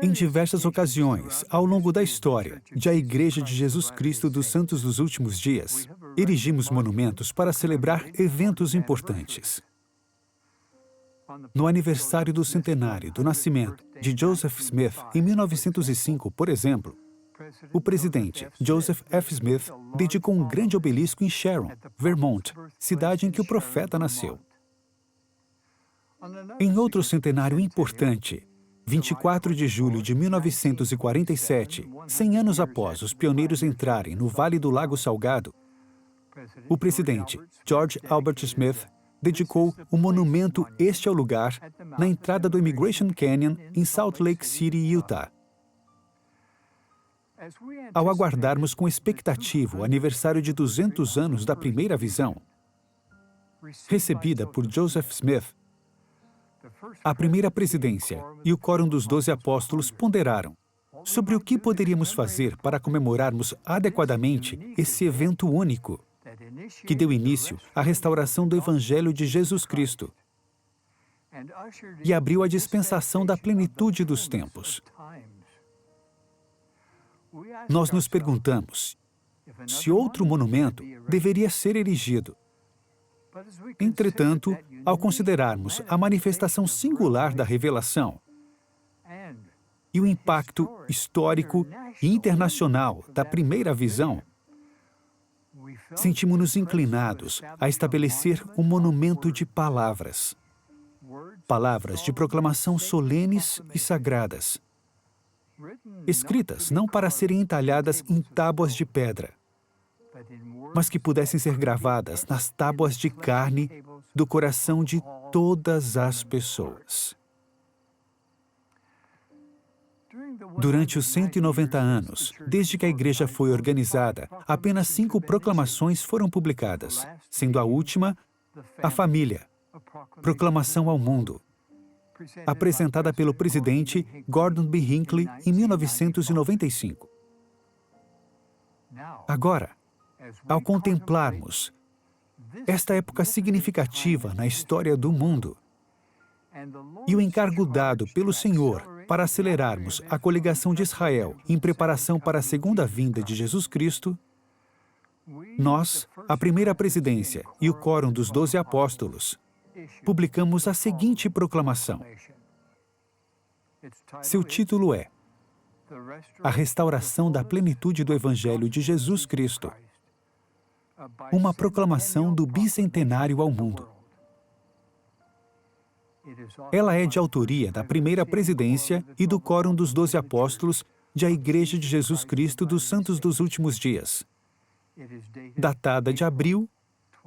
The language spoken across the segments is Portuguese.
Em diversas ocasiões, ao longo da história de a Igreja de Jesus Cristo dos Santos dos Últimos Dias, erigimos monumentos para celebrar eventos importantes. No aniversário do centenário do nascimento de Joseph Smith, em 1905, por exemplo, o presidente Joseph F. Smith dedicou um grande obelisco em Sharon, Vermont, cidade em que o profeta nasceu. Em outro centenário importante, 24 de julho de 1947, 100 anos após os pioneiros entrarem no Vale do Lago Salgado, o presidente George Albert Smith dedicou um monumento este ao lugar na entrada do Immigration Canyon em Salt Lake City, Utah. Ao aguardarmos com expectativa o aniversário de 200 anos da primeira visão, recebida por Joseph Smith, a primeira presidência e o Quórum dos 12 Apóstolos ponderaram sobre o que poderíamos fazer para comemorarmos adequadamente esse evento único que deu início à restauração do Evangelho de Jesus Cristo e abriu a dispensação da plenitude dos tempos. Nós nos perguntamos se outro monumento deveria ser erigido. Entretanto, ao considerarmos a manifestação singular da revelação e o impacto histórico e internacional da primeira visão, sentimos-nos inclinados a estabelecer um monumento de palavras. Palavras de proclamação solenes e sagradas, escritas não para serem entalhadas em tábuas de pedra, mas que pudessem ser gravadas nas tábuas de carne do coração de todas as pessoas. Durante os 190 anos, desde que a Igreja foi organizada, apenas 5 proclamações foram publicadas, sendo a última, a Família, Proclamação ao Mundo, apresentada pelo presidente Gordon B. Hinckley em 1995. Agora, ao contemplarmos esta época significativa na história do mundo e o encargo dado pelo Senhor para acelerarmos a coligação de Israel em preparação para a segunda vinda de Jesus Cristo, nós, a primeira presidência e o Quórum dos 12 Apóstolos, publicamos a seguinte proclamação. Seu título é A Restauração da Plenitude do Evangelho de Jesus Cristo, uma proclamação do bicentenário ao mundo. Ela é de autoria da primeira presidência e do Quórum dos 12 Apóstolos de a Igreja de Jesus Cristo dos Santos dos Últimos Dias, datada de abril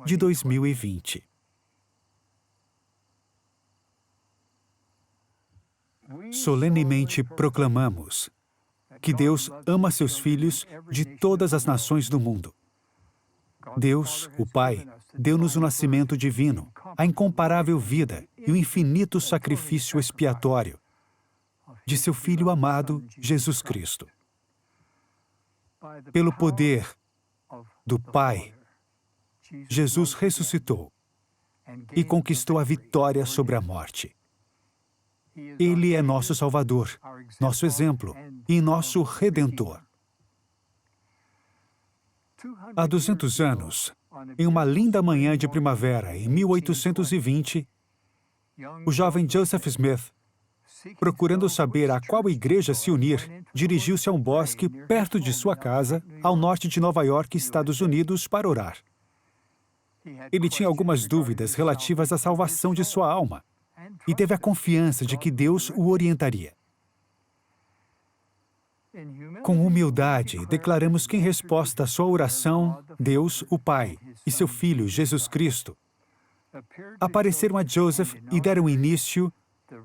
de 2020. Solenemente proclamamos que Deus ama seus filhos de todas as nações do mundo. Deus, o Pai, deu-nos o nascimento divino, a incomparável vida e o infinito sacrifício expiatório de seu Filho amado, Jesus Cristo. Pelo poder do Pai, Jesus ressuscitou e conquistou a vitória sobre a morte. Ele é nosso Salvador, nosso exemplo e nosso Redentor. Há 200 anos, em uma linda manhã de primavera, em 1820, o jovem Joseph Smith, procurando saber a qual igreja se unir, dirigiu-se a um bosque perto de sua casa, ao norte de Nova York, Estados Unidos, para orar. Ele tinha algumas dúvidas relativas à salvação de sua alma e teve a confiança de que Deus o orientaria. Com humildade, declaramos que em resposta à sua oração, Deus, o Pai, e seu Filho, Jesus Cristo, apareceram a Joseph e deram início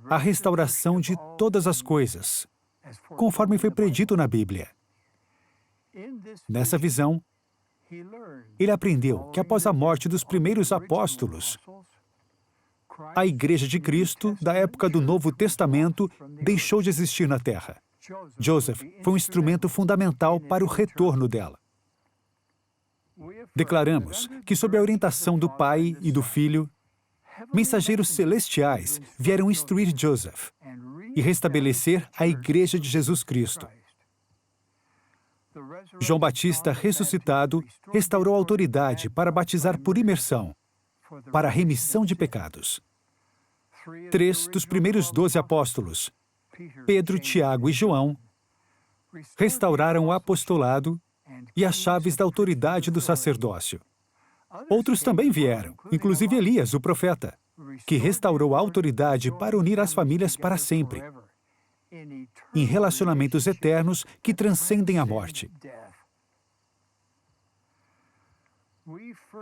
à restauração de todas as coisas, conforme foi predito na Bíblia. Nessa visão, ele aprendeu que após a morte dos primeiros apóstolos, a Igreja de Cristo, da época do Novo Testamento, deixou de existir na Terra. Joseph foi um instrumento fundamental para o retorno dela. Declaramos que, sob a orientação do Pai e do Filho, mensageiros celestiais vieram instruir Joseph e restabelecer a Igreja de Jesus Cristo. João Batista, ressuscitado, restaurou a autoridade para batizar por imersão, para a remissão de pecados. 3 dos primeiros 12 apóstolos, Pedro, Tiago e João, restauraram o apostolado e as chaves da autoridade do sacerdócio. Outros também vieram, inclusive Elias, o profeta, que restaurou a autoridade para unir as famílias para sempre, em relacionamentos eternos que transcendem a morte.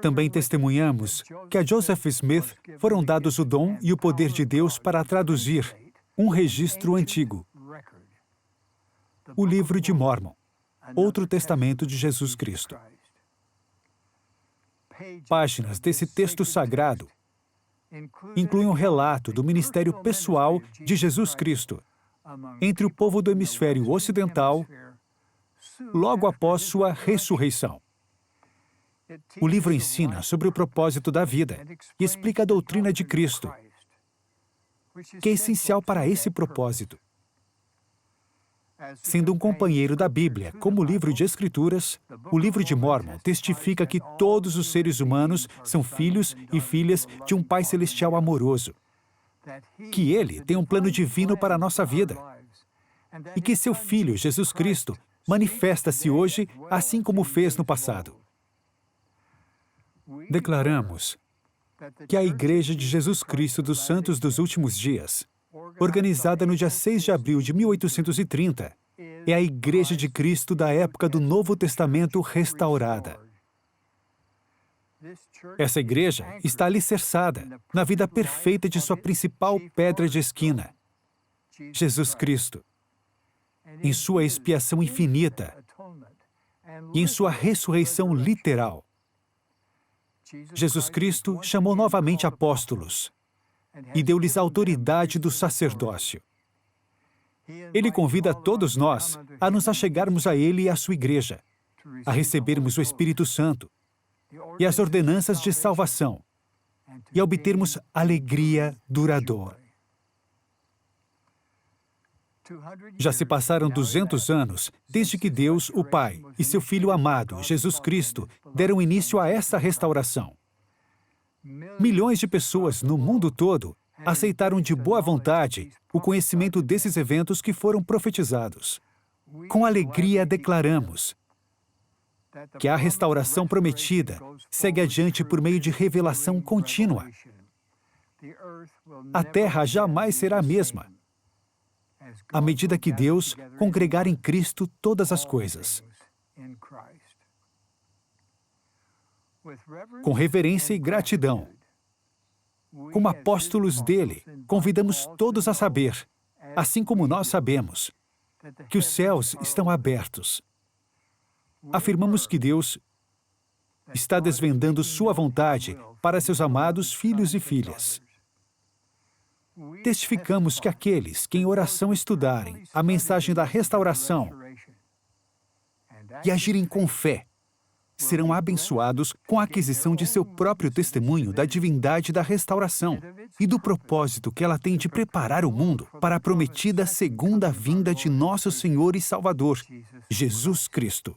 Também testemunhamos que a Joseph Smith foram dados o dom e o poder de Deus para traduzir um registro antigo, o Livro de Mórmon, outro testamento de Jesus Cristo. Páginas desse texto sagrado incluem um relato do ministério pessoal de Jesus Cristo entre o povo do hemisfério ocidental logo após sua ressurreição. O livro ensina sobre o propósito da vida e explica a doutrina de Cristo, que é essencial para esse propósito. Sendo um companheiro da Bíblia como livro de Escrituras, o Livro de Mórmon testifica que todos os seres humanos são filhos e filhas de um Pai Celestial amoroso, que Ele tem um plano divino para a nossa vida e que seu Filho, Jesus Cristo, manifesta-se hoje assim como fez no passado. Declaramos que a Igreja de Jesus Cristo dos Santos dos Últimos Dias, organizada no dia 6 de abril de 1830, é a Igreja de Cristo da época do Novo Testamento restaurada. Essa igreja está alicerçada na vida perfeita de sua principal pedra de esquina, Jesus Cristo, em sua expiação infinita e em sua ressurreição literal. Jesus Cristo chamou novamente apóstolos e deu-lhes a autoridade do sacerdócio. Ele convida todos nós a nos achegarmos a Ele e à sua igreja, a recebermos o Espírito Santo e as ordenanças de salvação e a obtermos alegria duradoura. Já se passaram 200 anos desde que Deus, o Pai, e seu Filho amado, Jesus Cristo, deram início a esta restauração. Milhões de pessoas no mundo todo aceitaram de boa vontade o conhecimento desses eventos que foram profetizados. Com alegria declaramos que a restauração prometida segue adiante por meio de revelação contínua. A Terra jamais será a mesma, à medida que Deus congregar em Cristo todas as coisas. Com reverência e gratidão, como apóstolos dele, convidamos todos a saber, assim como nós sabemos, que os céus estão abertos. Afirmamos que Deus está desvendando sua vontade para seus amados filhos e filhas. Testificamos que aqueles que em oração estudarem a mensagem da restauração e agirem com fé, serão abençoados com a aquisição de seu próprio testemunho da divindade da restauração e do propósito que ela tem de preparar o mundo para a prometida segunda vinda de nosso Senhor e Salvador, Jesus Cristo.